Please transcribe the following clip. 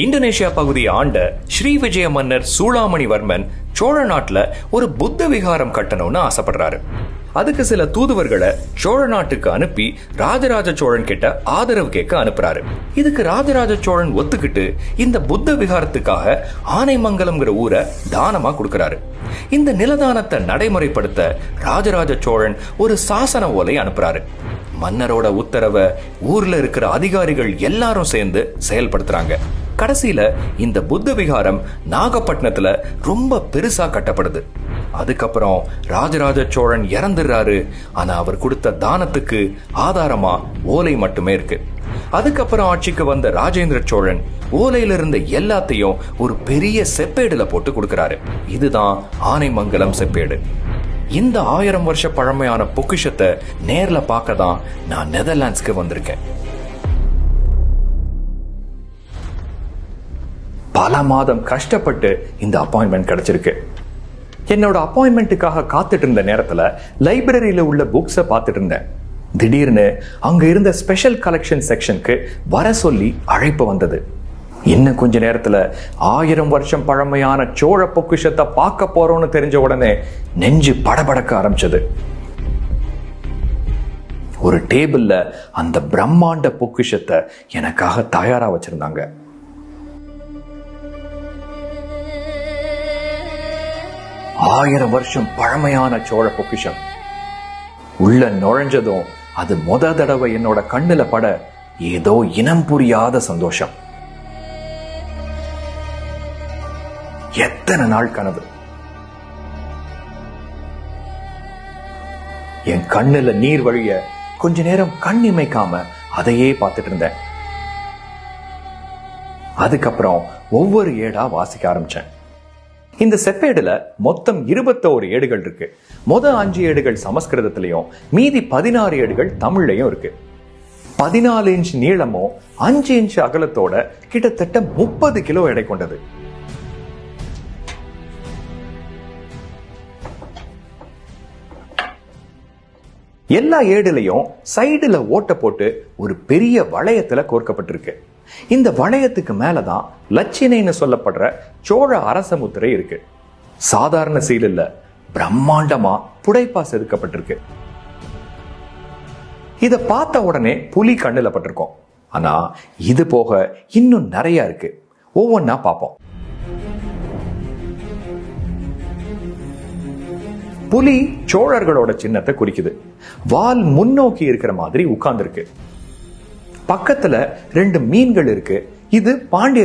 Indonesia பகுதியை ஆண்ட ஸ்ரீவிஜய மன்னர் சூளாமணிவர்மன் சோழ நாட்டுல ஒரு புத்த விகாரம் கட்டணும்னு ஆசைப்படுறாரு. அதுக்கு சில தூதுவர்களை சோழ நாட்டுக்கு அனுப்பி ராஜராஜ சோழன் கிட்ட ஆதரவு கேட்க அனுப்புறாரு. இதுக்கு ராஜராஜ சோழன் ஒத்துக்கிட்டு இந்த புத்த விகாரத்துக்காக ஆனைமங்கலம்ங்கிற ஊரை தானமா கொடுக்கறாரு. இந்த நிலதானத்தை நடைமுறைப்படுத்த ராஜராஜ சோழன் ஒரு சாசன ஓலை அனுப்புறாரு. மன்னரோட உத்தரவை ஊர்ல இருக்கிற அதிகாரிகள் எல்லாரும் சேர்ந்து செயல்படுத்துறாங்க. கடைசியில இந்த புத்த விகாரம் நாகப்பட்டினத்துல ரொம்ப பெருசா கட்டப்படுது. அதுக்கப்புறம் ராஜராஜ சோழன் இறந்துடுறாரு. ஆனா அவர் கொடுத்த தானத்துக்கு ஆதாரமா ஓலை மட்டுமே இருக்கு. அதுக்கப்புறம் ஆட்சிக்கு வந்த ராஜேந்திர சோழன் ஓலையில இருந்த எல்லாத்தையும் ஒரு பெரிய செப்பேடுல போட்டு கொடுக்கிறாரு. இதுதான் ஆனைமங்கலம் செப்பேடு. இந்த 1000 வருஷ பழமையான பொக்கிஷத்தை நேர்ல பார்க்க தான் நான் நெதர்லாண்ட்ஸ்க்கு வந்திருக்கேன். பல மாதம் கஷ்டப்பட்டு இந்த அப்பாயின்மெண்ட் கிடைச்சிருக்கு. என்னோட அப்பாயின்மெண்ட்டுக்காக காத்துட்டு இருந்த நேரத்துல லைப்ரரியில உள்ள புக்ஸை பார்த்துட்டு இருந்தேன். திடீர்னு அங்க இருந்த ஸ்பெஷல் கலெக்ஷன் செக்ஷனுக்கு வர சொல்லி அழைப்பு வந்தது. இன்னும் கொஞ்ச நேரத்துல 1000 வருஷம் பழமையான சோழ பொக்கிஷத்தை பார்க்க போறோம்னு தெரிஞ்ச உடனே நெஞ்சு படபடக்க ஆரம்பிச்சது. ஒரு டேபிள்ல அந்த பிரம்மாண்ட பொக்கிஷத்தை எனக்காக தயாரா வச்சிருந்தாங்க. ஆயிரம் வருஷம் பழமையான சோழ பொக்கிஷம். உள்ள நுழைஞ்சதும் அது முத தடவை என்னோட கண்ணுல பட ஏதோ இனம் புரியாத சந்தோஷம். எத்தனை நாள் கனவு! என் கண்ணுல நீர் வழிய கொஞ்ச நேரம் கண் இமைக்காம அதையே பார்த்துட்டு இருந்தேன். அதுக்கப்புறம் ஒவ்வொரு ஏடா வாசிக்க ஆரம்பிச்சேன். இந்த செப்பேடுல மொத்தம் 21 ஏடுகள் இருக்கு. மொத 5 ஏடுகள் சமஸ்கிருதத்திலையும் மீதி 16 ஏடுகள் தமிழ்லையும் இருக்கு. 14 இன்ச் நீளமும் 5 இன்ச் அகலத்தோட கிட்டத்தட்ட 30 கிலோ எடை கொண்டது. எல்லா ஏடுலையும் சைடுல ஓட்ட போட்டு ஒரு பெரிய வளையத்துல கோர்க்கப்பட்டிருக்கு. இந்த வளையத்துக்கு மேலதான் லட்சினைன்னு சொல்லப்படுற சோழ அரச முத்திரை இருக்கு. சாதாரண சீல் இல்ல, பிரம்மாண்டமா புடைப்பா செதுக்கப்பட்டிருக்கு. இத பார்த்த உடனே புலி கண்ணுல பட்டிருக்கோம். ஆனா இது போக இன்னும் நிறைய இருக்கு. ஒவ்வொன்னா பார்ப்போம். புலி சோழர்களோட சின்னத்தை குறிக்குது. வால் முன்னோக்கி இருக்கிற மாதிரி உட்கார்ந்து இருக்கு. பக்கத்துல 2 மீன்கள் இருக்கு. இது பாண்டிய